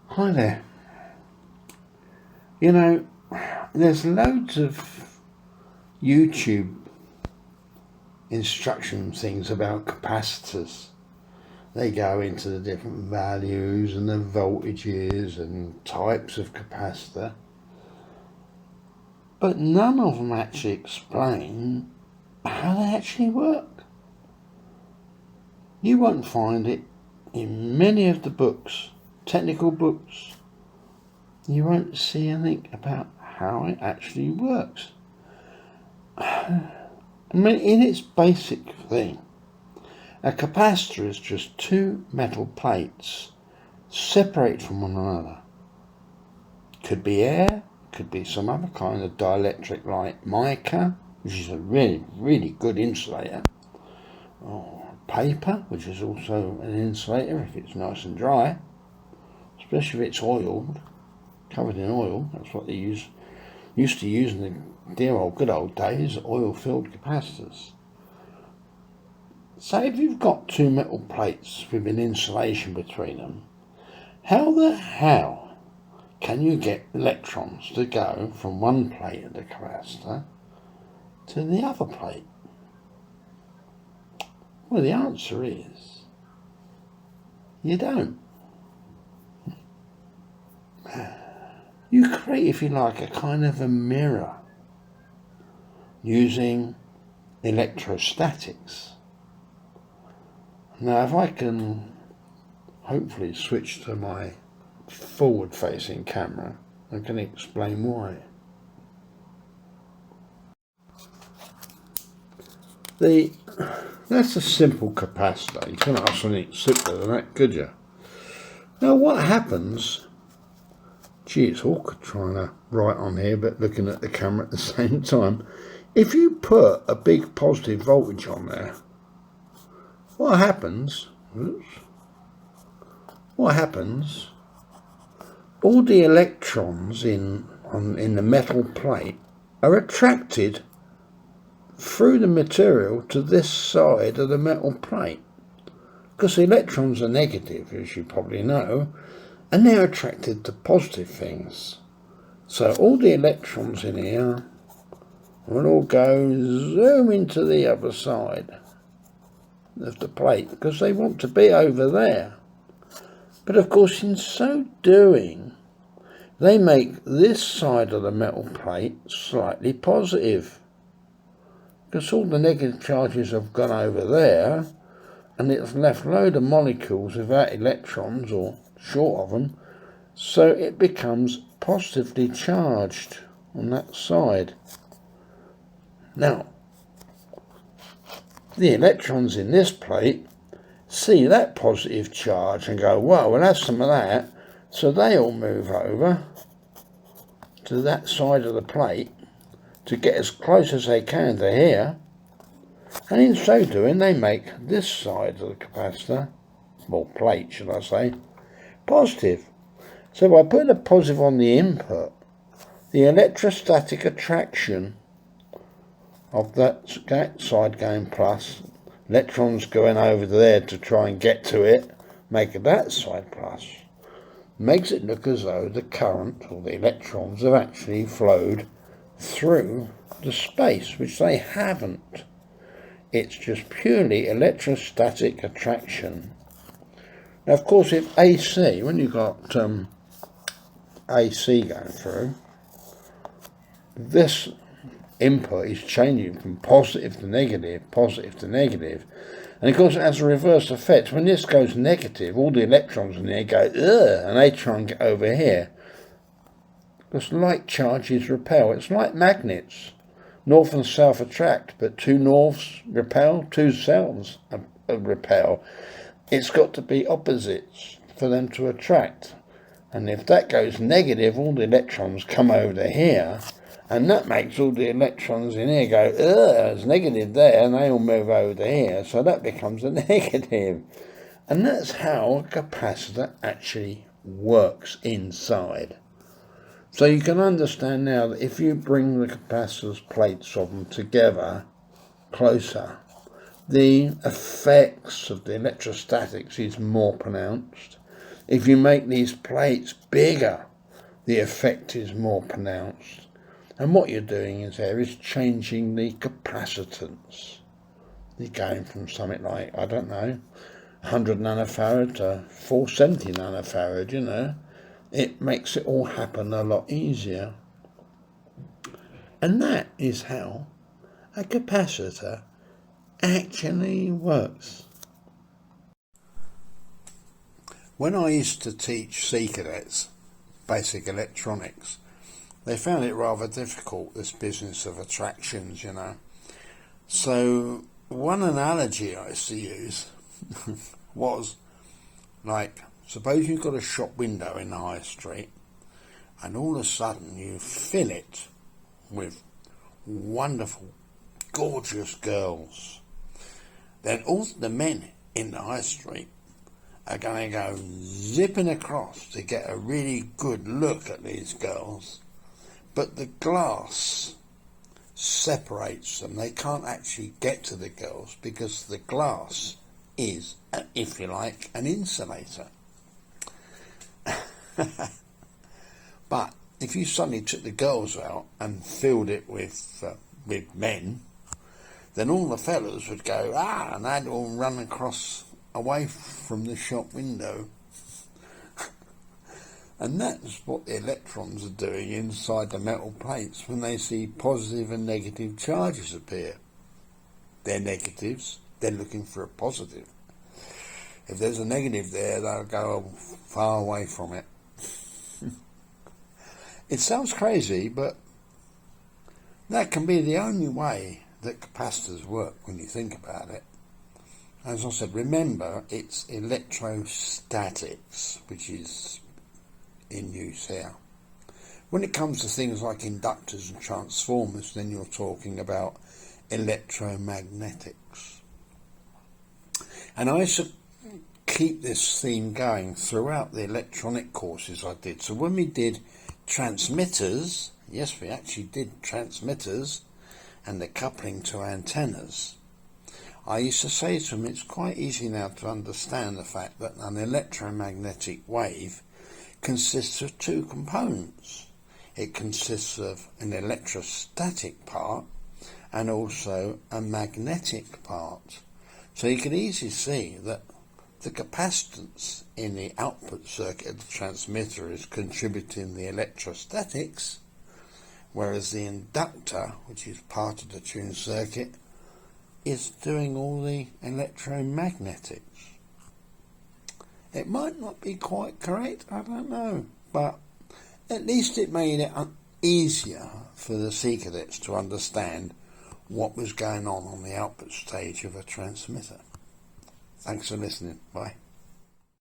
Hi there. You know, there's loads of YouTube instruction things about capacitors. They go into the different values and the voltages and types of capacitor, but none of them actually explain how they actually work. You won't find it in many of the books, technical books. You won't see anything about how it actually works. I mean, in its basic thing, a capacitor is just two metal plates separated from one another. Could be air, could be some other kind of dielectric like mica, which is a really, really good insulator, or paper, which is also an insulator if it's nice and dry, especially if it's oiled, covered in oil. That's what they used to use in the dear old good old days, oil-filled capacitors. So if you've got two metal plates with an insulation between them, how the hell can you get electrons to go from one plate of the capacitor to the other plate? Well, the answer is you don't. You create, if you like, a kind of a mirror using electrostatics. Now, if I can hopefully switch to my forward-facing camera, I can explain why. That's a simple capacitor. You can't ask anything simpler than that, could you? Now, what happens? Gee, it's awkward trying to write on here but looking at the camera at the same time. If you put a big positive voltage on there, what happens? All the electrons in the metal plate are attracted through the material to this side of the metal plate, because the electrons are negative, as you probably know, and they're attracted to positive things. So all the electrons in here will all go zoom into the other side of the plate because they want to be over there. But of course, in so doing, they make this side of the metal plate slightly positive, because all the negative charges have gone over there and it's left a load of molecules without electrons or short of them, so it becomes positively charged on that side. Now, the electrons in this plate see that positive charge and go, well, we'll have some of that, so they all move over to that side of the plate to get as close as they can to here, and in so doing they make this side of the capacitor, or plate should I say, positive. So by putting a positive on the input, the electrostatic attraction of that side going plus, electrons going over there to try and get to it, make that side plus, makes it look as though the current or the electrons have actually flowed through the space, which they haven't. It's just purely electrostatic attraction. Now, of course, if AC, when you've got AC going through, this input is changing from positive to negative, and of course it has a reverse effect. When this goes negative, all the electrons in there go, ugh, and they try and get over here, because like charges repel. It's like magnets. North and south attract, but two norths repel, two souths repel. It's got to be opposites for them to attract. And if that goes negative, all the electrons come over to here, and that makes all the electrons in here go, ugh, it's negative there, and they all move over to here, so that becomes a negative. And that's how a capacitor actually works inside. So you can understand now that if you bring the capacitor's plates of them together closer, the effects of the electrostatics is more pronounced. If you make these plates bigger, the effect is more pronounced. And what you're doing is changing the capacitance. You're going from something like, I don't know, 100 nanofarad to 470 nanofarad, you know. It makes it all happen a lot easier. And that is how a capacitor actually works. When I used to teach C cadets basic electronics, they found it rather difficult, this business of attractions, you know. So one analogy I used to use was like, suppose you've got a shop window in the high street and all of a sudden you fill it with wonderful, gorgeous girls. Then all the men in the high street are going to go zipping across to get a really good look at these girls, but the glass separates them. They can't actually get to the girls because the glass is, if you like, an insulator. But if you suddenly took the girls out and filled it with men, then all the fellas would go, and they'd all run across away from the shop window. And that's what the electrons are doing inside the metal plates when they see positive and negative charges appear. They're negatives, they're looking for a positive. If there's a negative there, they'll go far away from it. It sounds crazy, but that can be the only way that capacitors work when you think about it. As I said, remember, it's electrostatics, which is in use here. When it comes to things like inductors and transformers, then you're talking about electromagnetics. And I used to keep this theme going throughout the electronic courses I did. So when we did transmitters, yes, we actually did transmitters and the coupling to antennas, I used to say to them, it's quite easy now to understand the fact that an electromagnetic wave consists of two components. It consists of an electrostatic part and also a magnetic part. So you can easily see that the capacitance in the output circuit of the transmitter is contributing the electrostatics, whereas the inductor, which is part of the tuned circuit, is doing all the electromagnetics. It might not be quite correct, I don't know, but at least it made it easier for the C cadets to understand what was going on the output stage of a transmitter. Thanks for listening. Bye.